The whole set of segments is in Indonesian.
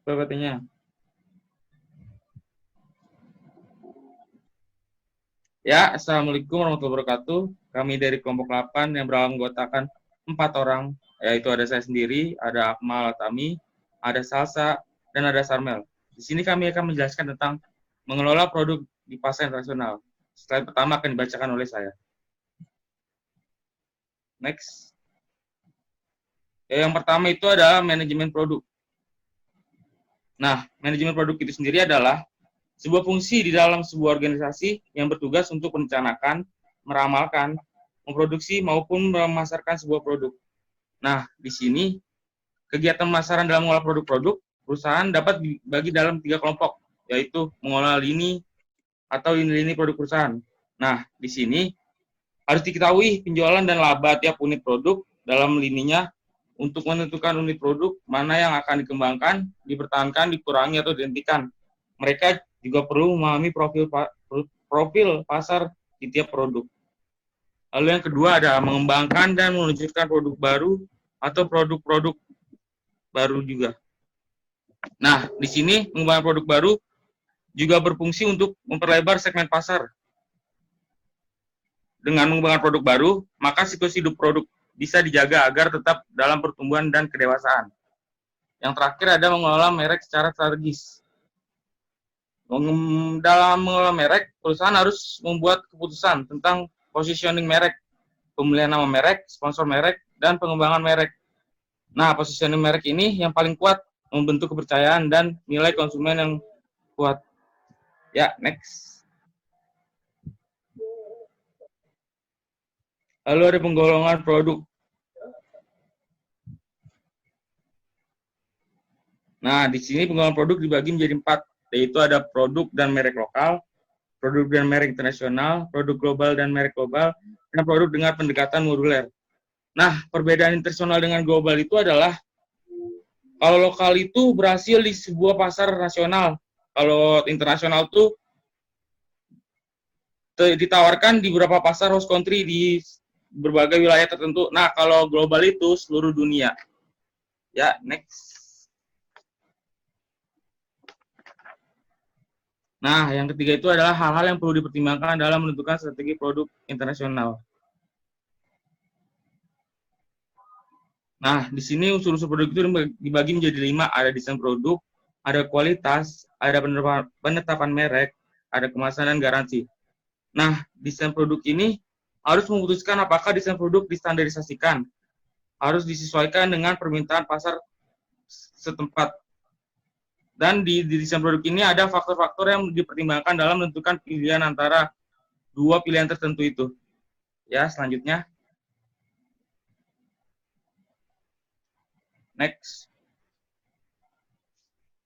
PPT-nya. Ya, Assalamualaikum warahmatullahi wabarakatuh. Kami dari kelompok 8 yang beranggotakan 4 orang, yaitu ada saya sendiri, ada Akmal Atami, ada Salsa, dan ada Sarmel. Di sini kami akan menjelaskan tentang mengelola produk di pasar internasional. Slide pertama akan dibacakan oleh saya. Next. Yang pertama itu adalah manajemen produk. Nah, manajemen produk itu sendiri adalah sebuah fungsi di dalam sebuah organisasi yang bertugas untuk merencanakan, meramalkan, memproduksi maupun memasarkan sebuah produk. Nah, di sini kegiatan pemasaran dalam mengolah produk-produk perusahaan dapat dibagi dalam 3 kelompok, yaitu mengolah lini atau lini produk perusahaan. Nah, di sini harus diketahui penjualan dan laba tiap unit produk dalam lininya untuk menentukan unit produk mana yang akan dikembangkan, dipertahankan, dikurangi, atau dihentikan. Mereka juga perlu memahami profil pasar di tiap produk. Lalu yang kedua adalah mengembangkan dan meluncurkan produk baru atau produk-produk baru juga. Nah, di sini mengembangkan produk baru juga berfungsi untuk memperlebar segmen pasar. Dengan mengembangkan produk baru, maka siklus hidup produk bisa dijaga agar tetap dalam pertumbuhan dan kedewasaan. Yang terakhir ada mengelola merek secara strategis. Dalam mengelola merek, perusahaan harus membuat keputusan tentang positioning merek, pemilihan nama merek, sponsor merek, dan pengembangan merek. Nah, positioning merek ini yang paling kuat membentuk kepercayaan dan nilai konsumen yang kuat. Ya, next. Lalu ada penggolongan produk. Nah, di sini penggolongan produk dibagi menjadi 4, yaitu ada produk dan merek lokal, produk dan merek internasional, produk global dan merek global, dan produk dengan pendekatan moduler. Nah, perbedaan internasional dengan global itu adalah kalau lokal itu berhasil di sebuah pasar nasional, kalau internasional itu ditawarkan di beberapa pasar host country di berbagai wilayah tertentu. Nah, kalau global itu seluruh dunia. Ya, next. Nah, yang ketiga itu adalah hal-hal yang perlu dipertimbangkan dalam menentukan strategi produk internasional. Nah, di sini unsur-unsur produk itu dibagi menjadi 5, ada desain produk, ada kualitas, ada penetapan merek, ada kemasan dan garansi. Nah, desain produk ini harus memutuskan apakah desain produk distandarisasikan, harus disesuaikan dengan permintaan pasar setempat. Dan di desain produk ini ada faktor-faktor yang dipertimbangkan dalam menentukan pilihan antara 2 pilihan tertentu itu. Ya, selanjutnya. Next.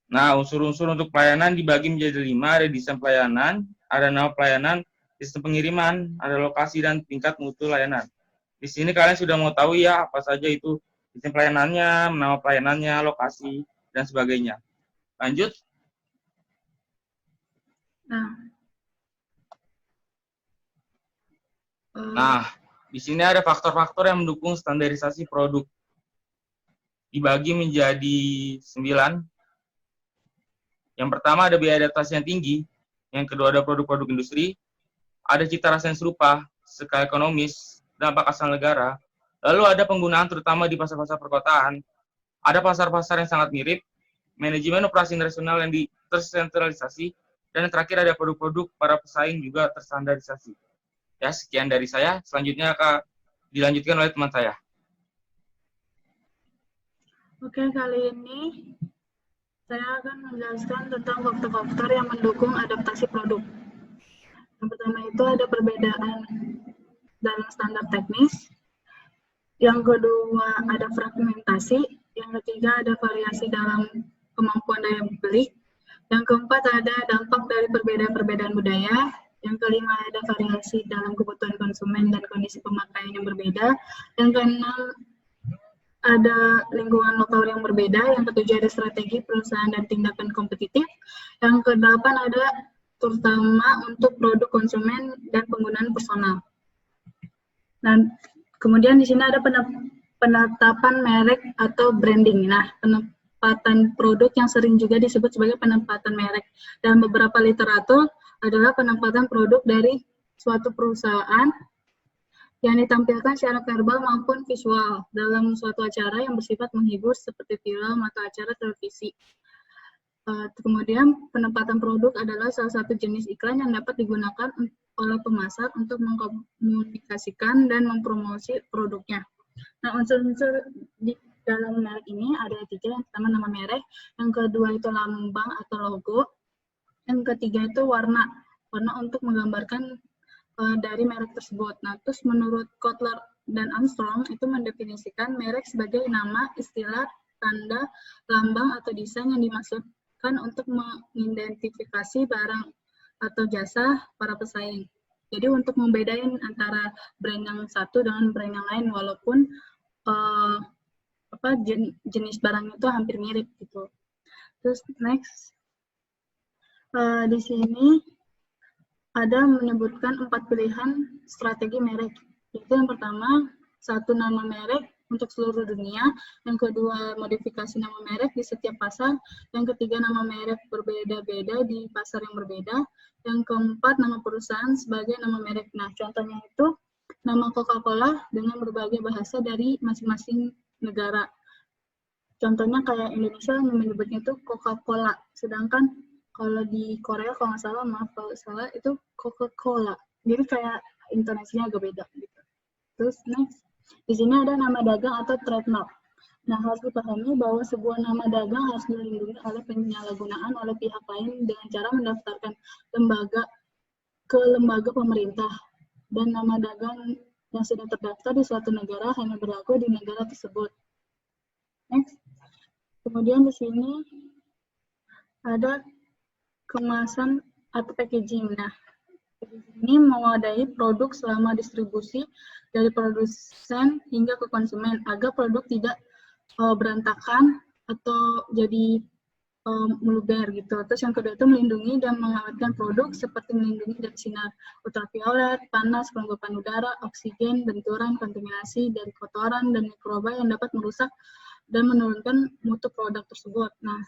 Nah, unsur-unsur untuk pelayanan dibagi menjadi 5, ada desain pelayanan, ada nama pelayanan, sistem pengiriman, ada lokasi dan tingkat mutu layanan. Di sini kalian sudah mau tahu ya apa saja itu desain pelayanannya, nama pelayanannya, lokasi, dan sebagainya. Lanjut. Nah, di sini ada faktor-faktor yang mendukung standarisasi produk. Dibagi menjadi 9. Yang pertama ada biaya adaptasi yang tinggi, yang kedua ada produk-produk industri, ada cita rasa yang serupa, skala ekonomis, dampak asal negara, lalu ada penggunaan terutama di pasar-pasar perkotaan, ada pasar-pasar yang sangat mirip, manajemen operasi internasional yang tersentralisasi, dan yang terakhir ada produk-produk para pesaing juga terstandarisasi. Ya, sekian dari saya. Selanjutnya akan dilanjutkan oleh teman saya. Oke, kali ini saya akan menjelaskan tentang faktor-faktor yang mendukung adaptasi produk. Yang pertama itu ada perbedaan dalam standar teknis. Yang kedua ada fragmentasi. Yang ketiga ada variasi dalam kemampuan daya beli. Yang keempat ada dampak dari perbedaan-perbedaan budaya. Yang kelima ada variasi dalam kebutuhan konsumen dan kondisi pemakaian yang berbeda. Yang keenam ada lingkungan lokal yang berbeda. Yang ketujuh ada strategi perusahaan dan tindakan kompetitif. Yang kedelapan ada terutama untuk produk konsumen dan penggunaan personal. Dan kemudian di sini ada penetapan merek atau branding. Nah, penempatan produk yang sering juga disebut sebagai penempatan merek. Dalam beberapa literatur adalah penempatan produk dari suatu perusahaan yang ditampilkan secara verbal maupun visual dalam suatu acara yang bersifat menghibur seperti film atau acara televisi. Kemudian penempatan produk adalah salah satu jenis iklan yang dapat digunakan oleh pemasar untuk mengkomunikasikan dan mempromosi produknya. Nah, unsur-unsur di dalam merek ini ada 3, yang pertama nama merek, yang kedua itu lambang atau logo, yang ketiga itu warna untuk menggambarkan dari merek tersebut. Nah, terus menurut Kotler dan Armstrong itu mendefinisikan merek sebagai nama, istilah, tanda, lambang atau desain yang dimaksudkan untuk mengidentifikasi barang atau jasa para pesaing. Jadi untuk membedain antara brand yang satu dengan brand yang lain, walaupun jenis barang itu hampir mirip gitu. Terus next, di sini ada menyebutkan 4 pilihan strategi merek. Yaitu yang pertama, 1 nama merek untuk seluruh dunia, yang kedua modifikasi nama merek di setiap pasar, yang ketiga nama merek berbeda-beda di pasar yang berbeda, yang keempat nama perusahaan sebagai nama merek. Nah, contohnya itu nama Coca-Cola dengan berbagai bahasa dari masing-masing negara. Contohnya kayak Indonesia menyebutnya itu Coca-Cola, sedangkan kalau di Korea kalau nggak salah, maaf kalau salah, itu Coca-Cola. Jadi kayak intonasinya agak beda gitu. Terus next, di sini ada nama dagang atau trademark. Nah, harus dipahami bahwa sebuah nama dagang harus dilindungi oleh penyalahgunaan oleh pihak lain dengan cara mendaftarkan ke lembaga pemerintah. Dan nama dagang yang sudah terdaftar di suatu negara hanya berlaku di negara tersebut. Next. Kemudian di sini ada kemasan atau packaging. Nah, ini mewadai produk selama distribusi dari produsen hingga ke konsumen agar produk tidak berantakan atau jadi meluber gitu. Terus yang kedua itu melindungi dan mengawetkan produk seperti melindungi dari sinar ultraviolet, panas, kelembapan udara, oksigen, benturan, kontaminasi dari kotoran dan mikroba yang dapat merusak dan menurunkan mutu produk tersebut. Nah,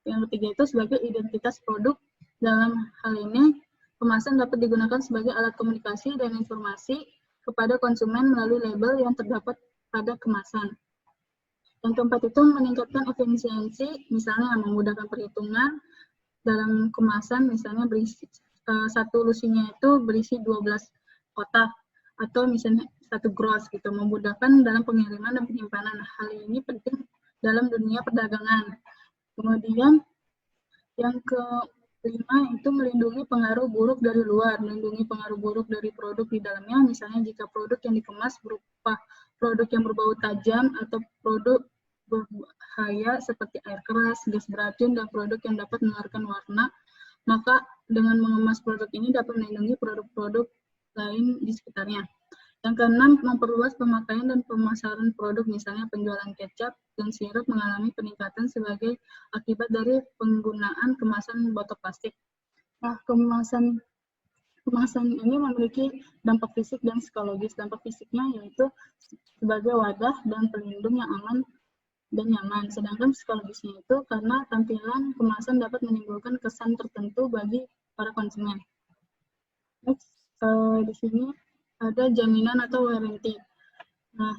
yang ketiga itu sebagai identitas produk. Dalam hal ini, kemasan dapat digunakan sebagai alat komunikasi dan informasi kepada konsumen melalui label yang terdapat pada kemasan. Yang keempat itu meningkatkan efisiensi, misalnya memudahkan perhitungan dalam kemasan, misalnya berisi satu lusinya itu berisi 12 kotak, atau misalnya 1 gross gitu, memudahkan dalam pengiriman dan penyimpanan. Hal ini penting dalam dunia perdagangan. Kemudian yang kelima itu melindungi pengaruh buruk dari luar, melindungi pengaruh buruk dari produk di dalamnya, misalnya jika produk yang dikemas berupa produk yang berbau tajam atau produk berbahaya seperti air keras, gas beracun, dan produk yang dapat mengeluarkan warna, maka dengan mengemas produk ini dapat melindungi produk-produk lain di sekitarnya. Yang keenam, memperluas pemakaian dan pemasaran produk, misalnya penjualan kecap dan sirup mengalami peningkatan sebagai akibat dari penggunaan kemasan botol plastik. Nah, kemasan ini memiliki dampak fisik dan psikologis. Dampak fisiknya yaitu sebagai wadah dan pelindung yang aman dan nyaman. Sedangkan psikologisnya itu karena tampilan kemasan dapat menimbulkan kesan tertentu bagi para konsumen. Next, di sini ada jaminan atau warranty. Nah,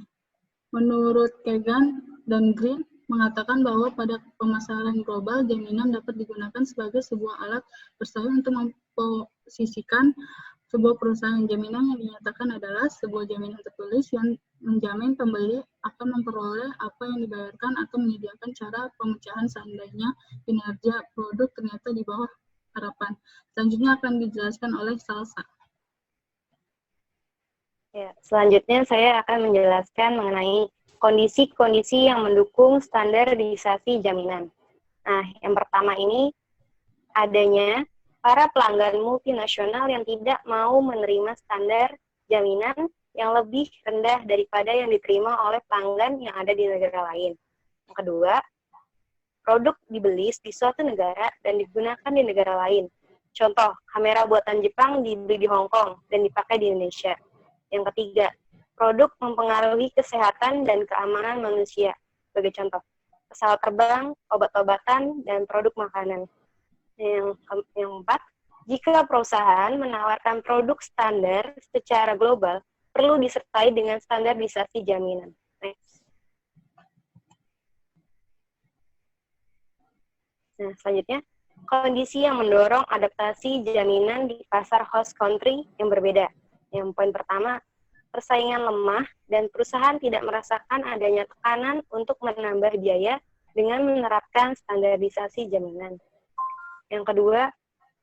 menurut Kagan dan Green mengatakan bahwa pada pemasaran global, jaminan dapat digunakan sebagai sebuah alat bersaing untuk memposisikan sebuah perusahaan. Jaminan yang dinyatakan adalah sebuah jaminan tertulis yang menjamin pembeli akan memperoleh apa yang dibayarkan atau menyediakan cara pemecahan seandainya kinerja produk ternyata di bawah harapan. Selanjutnya akan dijelaskan oleh Salsa. Ya, selanjutnya saya akan menjelaskan mengenai kondisi-kondisi yang mendukung standarisasi jaminan. Nah, yang pertama ini adanya para pelanggan multinasional yang tidak mau menerima standar jaminan yang lebih rendah daripada yang diterima oleh pelanggan yang ada di negara lain. Yang kedua, produk dibeli di suatu negara dan digunakan di negara lain. Contoh, kamera buatan Jepang dibeli di Hong Kong dan dipakai di Indonesia. Yang ketiga, produk mempengaruhi kesehatan dan keamanan manusia. Sebagai contoh, pesawat terbang, obat-obatan, dan produk makanan. Yang keempat, jika perusahaan menawarkan produk standar secara global, perlu disertai dengan standarisasi jaminan. Next. Nah, selanjutnya, kondisi yang mendorong adaptasi jaminan di pasar host country yang berbeda. Yang poin pertama, persaingan lemah dan perusahaan tidak merasakan adanya tekanan untuk menambah biaya dengan menerapkan standarisasi jaminan. Yang kedua,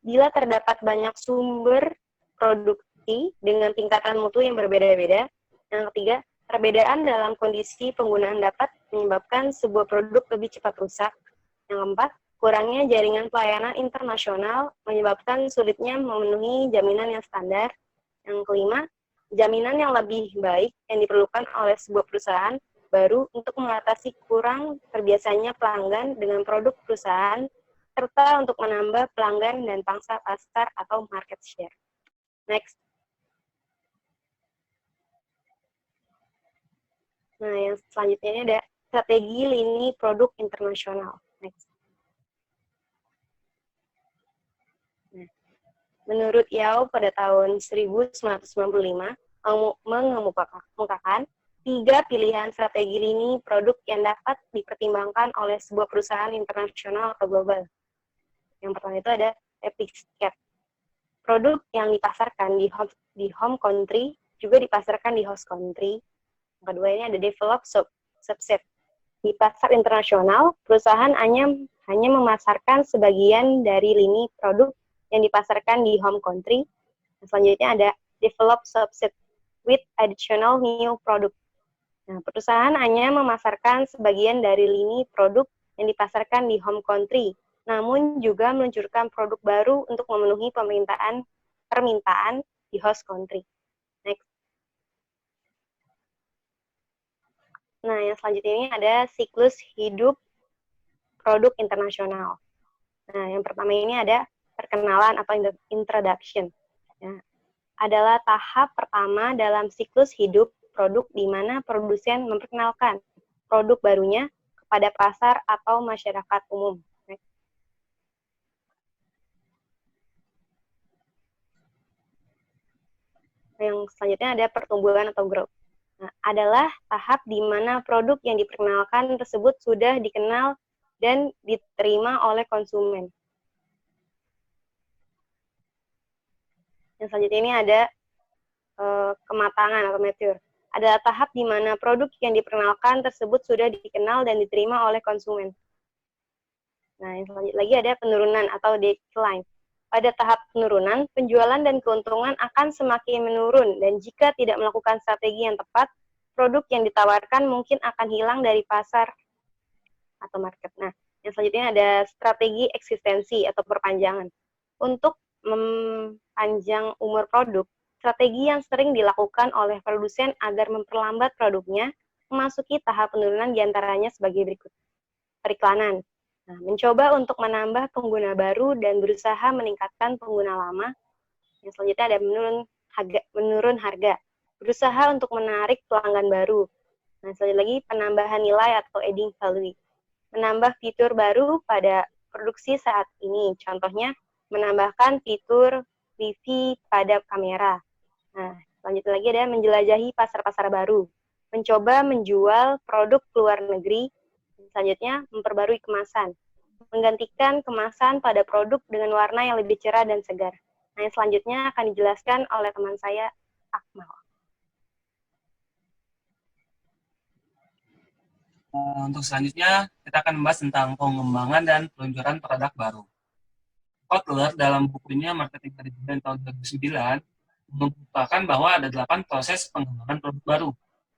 bila terdapat banyak sumber produksi dengan tingkatan mutu yang berbeda-beda. Yang ketiga, perbedaan dalam kondisi penggunaan dapat menyebabkan sebuah produk lebih cepat rusak. Yang keempat, kurangnya jaringan pelayanan internasional menyebabkan sulitnya memenuhi jaminan yang standar. Yang kelima, jaminan yang lebih baik yang diperlukan oleh sebuah perusahaan baru untuk mengatasi kurang terbiasanya pelanggan dengan produk perusahaan, serta untuk menambah pelanggan dan pangsa pasar atau market share. Next. Nah, yang selanjutnya ini ada strategi lini produk internasional. Next. Menurut Yao pada tahun 1995, mengemukakan 3 pilihan strategi lini produk yang dapat dipertimbangkan oleh sebuah perusahaan internasional atau global. Yang pertama itu ada Epiccat. Produk yang dipasarkan di home country juga dipasarkan di host country. Yang kedua ini ada Develop Subset. Di pasar internasional, perusahaan hanya memasarkan sebagian dari lini produk yang dipasarkan di home country. Selanjutnya ada Develop Subset with additional new product. Nah, perusahaan hanya memasarkan sebagian dari lini produk yang dipasarkan di home country, namun juga meluncurkan produk baru untuk memenuhi permintaan di host country. Next. Nah, yang selanjutnya ini ada siklus hidup produk internasional. Nah, yang pertama ini ada perkenalan atau introduction. Ya, adalah tahap pertama dalam siklus hidup produk di mana produsen memperkenalkan produk barunya kepada pasar atau masyarakat umum. Yang selanjutnya ada pertumbuhan atau growth. Nah, adalah tahap di mana produk yang diperkenalkan tersebut sudah dikenal dan diterima oleh konsumen. Yang selanjutnya ini ada kematangan atau mature. Adalah tahap di mana produk yang diperkenalkan tersebut sudah dikenal dan diterima oleh konsumen. Nah, yang selanjutnya lagi ada penurunan atau decline. Pada tahap penurunan, penjualan dan keuntungan akan semakin menurun, dan jika tidak melakukan strategi yang tepat, produk yang ditawarkan mungkin akan hilang dari pasar atau market. Nah, yang selanjutnya ada strategi eksistensi atau perpanjangan. Untuk mempanjang umur produk, strategi yang sering dilakukan oleh produsen agar memperlambat produknya memasuki tahap penurunan diantaranya sebagai berikut. Periklanan. Nah, mencoba untuk menambah pengguna baru dan berusaha meningkatkan pengguna lama. Yang selanjutnya ada menurun harga. Berusaha untuk menarik pelanggan baru. Nah, selanjutnya lagi penambahan nilai atau adding value. Menambah fitur baru pada produksi saat ini. Contohnya, menambahkan fitur wifi pada kamera. Nah, selanjutnya lagi ada menjelajahi pasar-pasar baru. Mencoba menjual produk ke luar negeri. Selanjutnya, memperbarui kemasan. Menggantikan kemasan pada produk dengan warna yang lebih cerah dan segar. Nah, yang selanjutnya akan dijelaskan oleh teman saya, Akmal. Untuk selanjutnya, kita akan membahas tentang pengembangan dan peluncuran produk baru. Kotler dalam bukunya Marketing Management tahun 2009 mengungkapkan bahwa ada 8 proses pengembangan produk baru,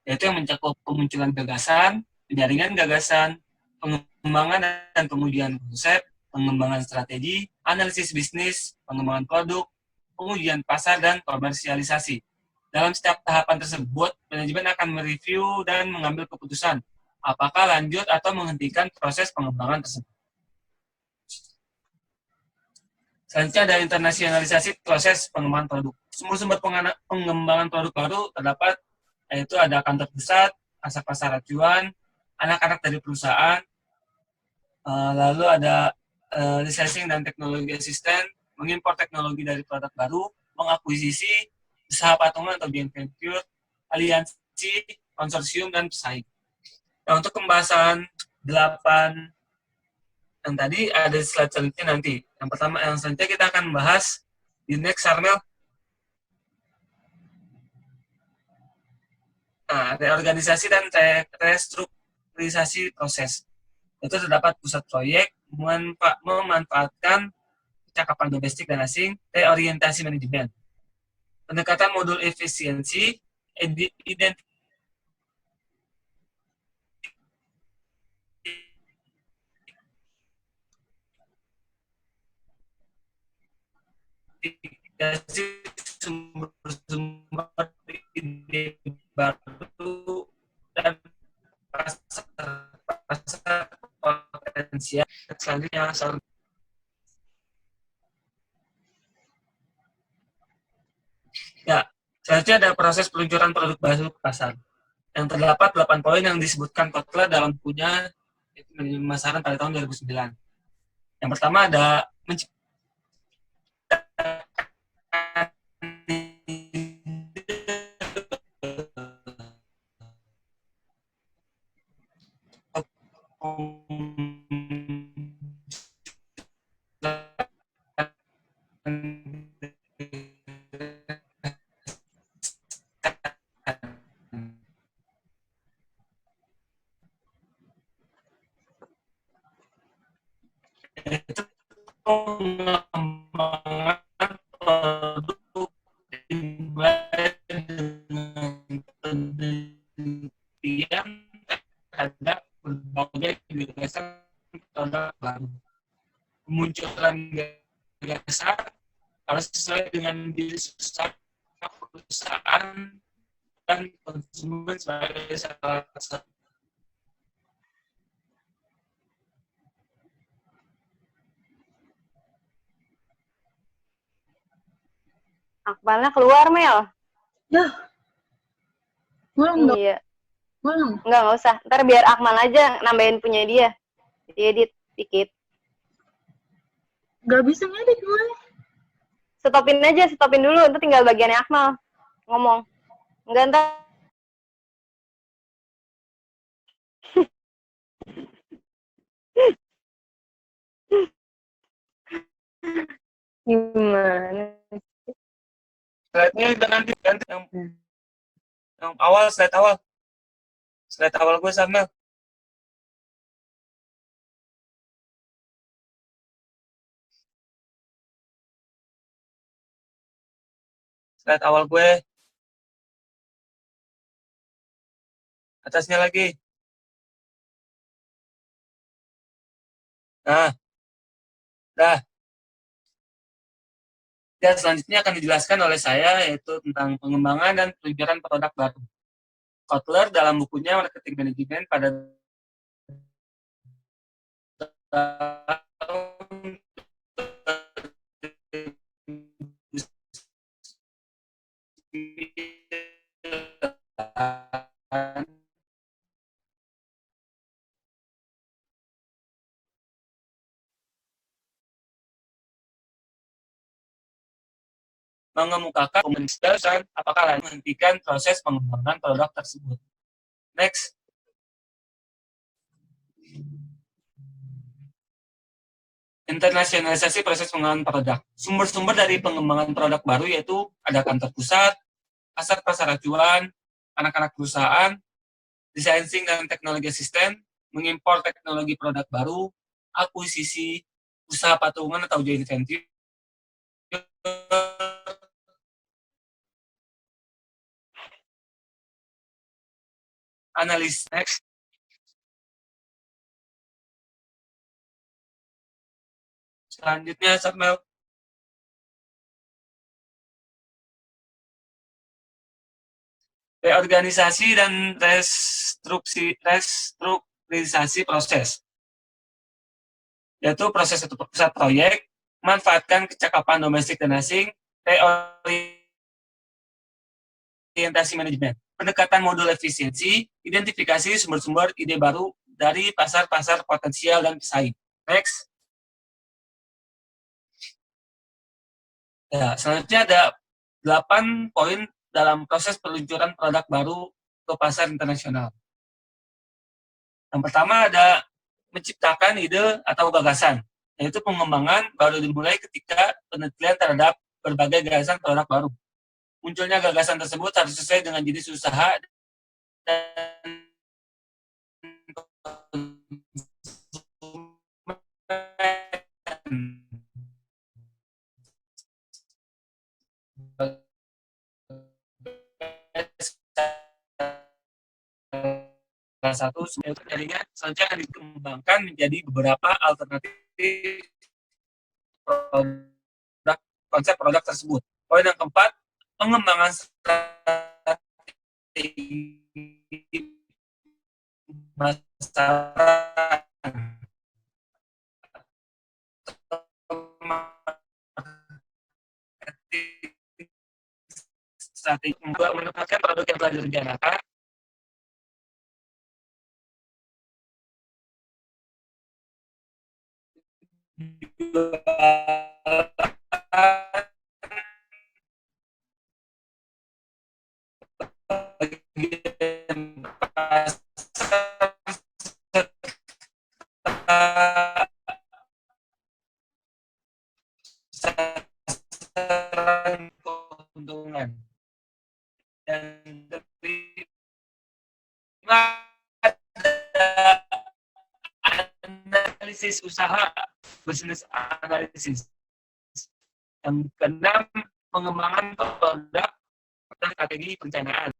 yaitu yang mencakup pemunculan gagasan, penyaringan gagasan, pengembangan dan pengujian konsep, pengembangan strategi, analisis bisnis, pengembangan produk, pengujian pasar, dan komersialisasi. Dalam setiap tahapan tersebut, manajemen akan mereview dan mengambil keputusan apakah lanjut atau menghentikan proses pengembangan tersebut. Selanjutnya ada internasionalisasi proses pengembangan produk. Sumber-sumber pengembangan produk baru terdapat, yaitu ada kantor pusat, pasar-pasar acuan, anak-anak dari perusahaan, Lalu ada licensing dan teknologi asisten, mengimpor teknologi dari produk baru, mengakuisisi, usaha patungan atau joint venture, aliansi, konsorsium, dan pesaing. Nah, untuk pembahasan 8 yang tadi ada slide selanjutnya nanti. Yang pertama, yang selanjutnya kita akan membahas di next, Sarmel. Nah, reorganisasi dan restrukturisasi proses. Itu terdapat pusat proyek, memanfaatkan kecakapan domestik dan asing, reorientasi manajemen. Pendekatan modul efisiensi, identifikasi sumber-sumber ide baru dan pasar potensial. Selanjutnya, selanjutnya ada proses peluncuran produk baru ke pasar. Yang terdapat 8 poin yang disebutkan Kotler dalam bukunya pemasaran pada tahun 2009. Yang pertama ada pengembangan produk penelitian terhadap berbagai gagasan produk baru. Kemunculan gagasan harus sesuai dengan diri perusahaan dan konsumen sebagai salah satu. Akmalnya keluar, Mel. Ya. Belum dong. Iya. Belum. Enggak usah. Ntar biar Akmal aja nambahin punya dia. Diedit dikit. Gak bisa ngedit gue. Stopin dulu. Ntar tinggal bagiannya Akmal ngomong. Enggak, ntar. Gimana? Slide-nya ganti yang awal, slide awal. Slide awal gue, Samuel. Slide awal gue. Atasnya lagi. Nah. Dah. Dan selanjutnya akan dijelaskan oleh saya, yaitu tentang pengembangan dan peluncuran produk baru. Kotler dalam bukunya Marketing Management pada tahun mengemukakan komunikasi apakah lain menghentikan proses pengembangan produk tersebut. Next. Internasionalisasi proses pengembangan produk. Sumber-sumber dari pengembangan produk baru yaitu ada kantor pusat, pasar acuan, anak-anak perusahaan, licensing dan teknologi asisten, mengimpor teknologi produk baru, akuisisi, usaha patungan atau joint venture, analis. Next. Selanjutnya, Samuel. Reorganisasi dan restrukturisasi proses. Yaitu proses atau pusat proyek, manfaatkan kecakapan domestik dan asing, reorientasi manajemen. Pendekatan modul efisiensi, identifikasi sumber-sumber ide baru dari pasar-pasar potensial dan pesaing. Next. Ya, selanjutnya ada 8 poin dalam proses peluncuran produk baru ke pasar internasional. Yang pertama ada menciptakan ide atau gagasan, yaitu pengembangan baru dimulai ketika penelitian terhadap berbagai gagasan produk baru. Munculnya gagasan tersebut harus sesuai dengan jenis usaha dan salah satu sumber jaringan selanjutnya akan dikembangkan menjadi beberapa alternatif produk, konsep produk tersebut. Poin yang keempat, pengembangan strategi masyarakat. Strategi untuk menempatkan produk yang telah direncanakan keuntungan dan analisis usaha, bisnis analisis. Yang keenam, pengembangan produk dan strategi perencanaan.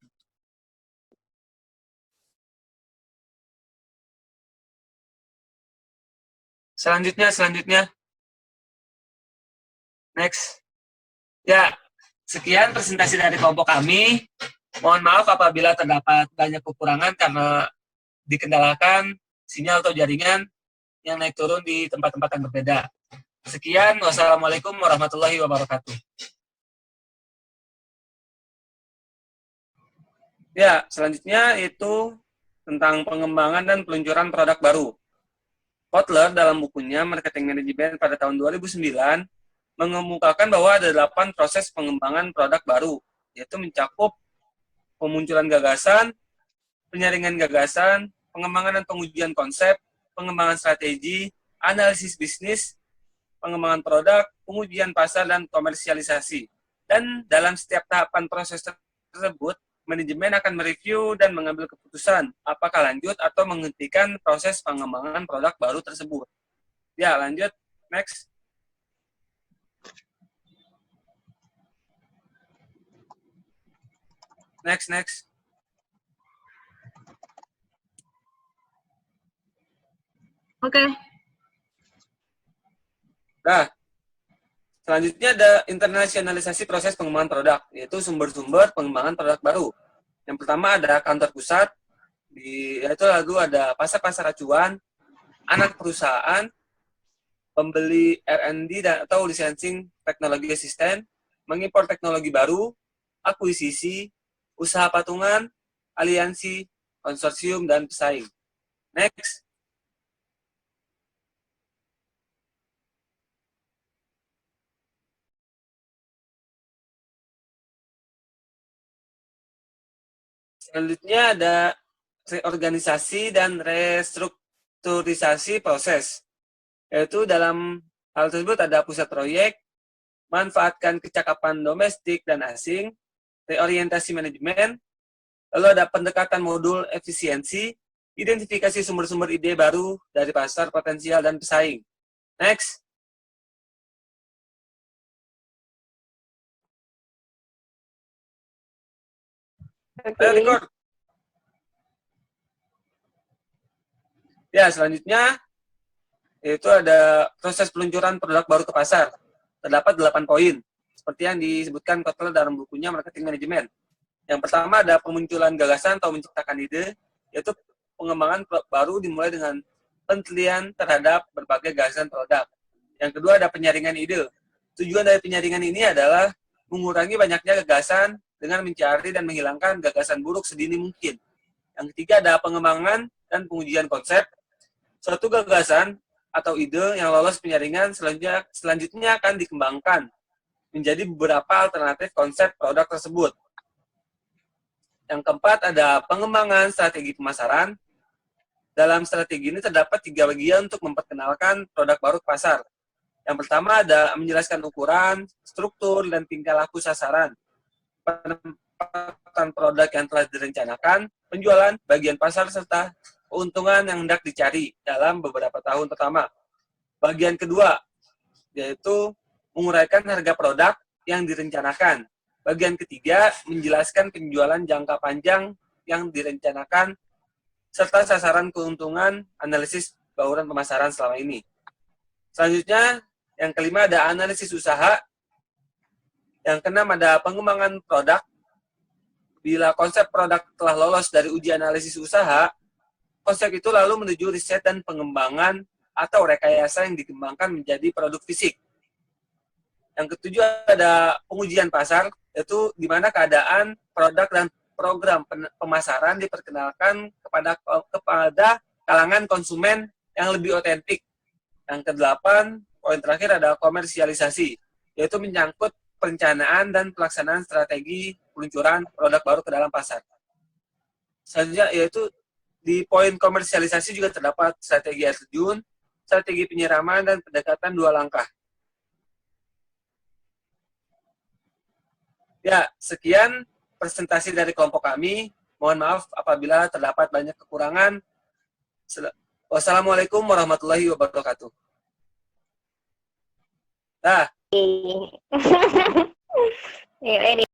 Selanjutnya. Next. Ya, sekian presentasi dari kelompok kami. Mohon maaf apabila terdapat banyak kekurangan karena dikendalakan sinyal atau jaringan yang naik turun di tempat-tempat yang berbeda. Sekian, wassalamualaikum warahmatullahi wabarakatuh. Ya, selanjutnya itu tentang pengembangan dan peluncuran produk baru. Kotler dalam bukunya Marketing Management pada tahun 2009 mengemukakan bahwa ada 8 proses pengembangan produk baru, yaitu mencakup pemunculan gagasan, penyaringan gagasan, pengembangan dan pengujian konsep, pengembangan strategi, analisis bisnis, pengembangan produk, pengujian pasar, dan komersialisasi. Dan dalam setiap tahapan proses tersebut, manajemen akan mereview dan mengambil keputusan apakah lanjut atau menghentikan proses pengembangan produk baru tersebut. Ya, lanjut. Next. Next. Oke. Nah, selanjutnya ada internasionalisasi proses pengembangan produk, yaitu sumber-sumber pengembangan produk baru. Yang pertama ada kantor pusat, yaitu lalu ada pasar-pasar acuan, anak perusahaan, pembeli R&D atau licensing teknologi asisten, mengimpor teknologi baru, akuisisi, usaha patungan, aliansi, konsorsium, dan pesaing. Next. Selanjutnya ada reorganisasi dan restrukturisasi proses. Yaitu dalam hal tersebut ada pusat proyek, manfaatkan kecakapan domestik dan asing, reorientasi manajemen, lalu ada pendekatan modul efisiensi, identifikasi sumber-sumber ide baru dari pasar potensial dan pesaing. Next. Record. Ya, selanjutnya itu ada proses peluncuran produk baru ke pasar. Terdapat 8 poin, seperti yang disebutkan Kotler dalam bukunya Marketing Management. Yang pertama ada pemunculan gagasan atau menciptakan ide, yaitu pengembangan baru dimulai dengan penelitian terhadap berbagai gagasan produk. Yang kedua ada penyaringan ide. Tujuan dari penyaringan ini adalah mengurangi banyaknya gagasan dengan mencari dan menghilangkan gagasan buruk sedini mungkin. Yang ketiga ada pengembangan dan pengujian konsep. Suatu gagasan atau ide yang lolos penyaringan selanjutnya akan dikembangkan menjadi beberapa alternatif konsep produk tersebut. Yang keempat ada pengembangan strategi pemasaran. Dalam strategi ini terdapat 3 bagian untuk memperkenalkan produk baru ke pasar. Yang pertama ada menjelaskan ukuran, struktur, dan tingkah laku sasaran, penempatan produk yang telah direncanakan, penjualan, bagian pasar, serta keuntungan yang hendak dicari dalam beberapa tahun pertama. Bagian kedua, yaitu menguraikan harga produk yang direncanakan. Bagian ketiga, menjelaskan penjualan jangka panjang yang direncanakan, serta sasaran keuntungan analisis bauran pemasaran selama ini. Selanjutnya, yang kelima ada analisis usaha. Yang keenam ada pengembangan produk. Bila konsep produk telah lolos dari uji analisis usaha, konsep itu lalu menuju riset dan pengembangan atau rekayasa yang dikembangkan menjadi produk fisik. Yang ketujuh ada pengujian pasar, yaitu di mana keadaan produk dan program pemasaran diperkenalkan kepada kalangan konsumen yang lebih otentik. Yang kedelapan, poin terakhir ada komersialisasi, yaitu menyangkut perencanaan dan pelaksanaan strategi peluncuran produk baru ke dalam pasar. Selanjutnya yaitu di poin komersialisasi juga terdapat strategi air terjun, strategi penyiraman, dan pendekatan 2 langkah. Ya, sekian presentasi dari kelompok kami. Mohon maaf apabila terdapat banyak kekurangan. Wassalamualaikum warahmatullahi wabarakatuh. Nah. Iya,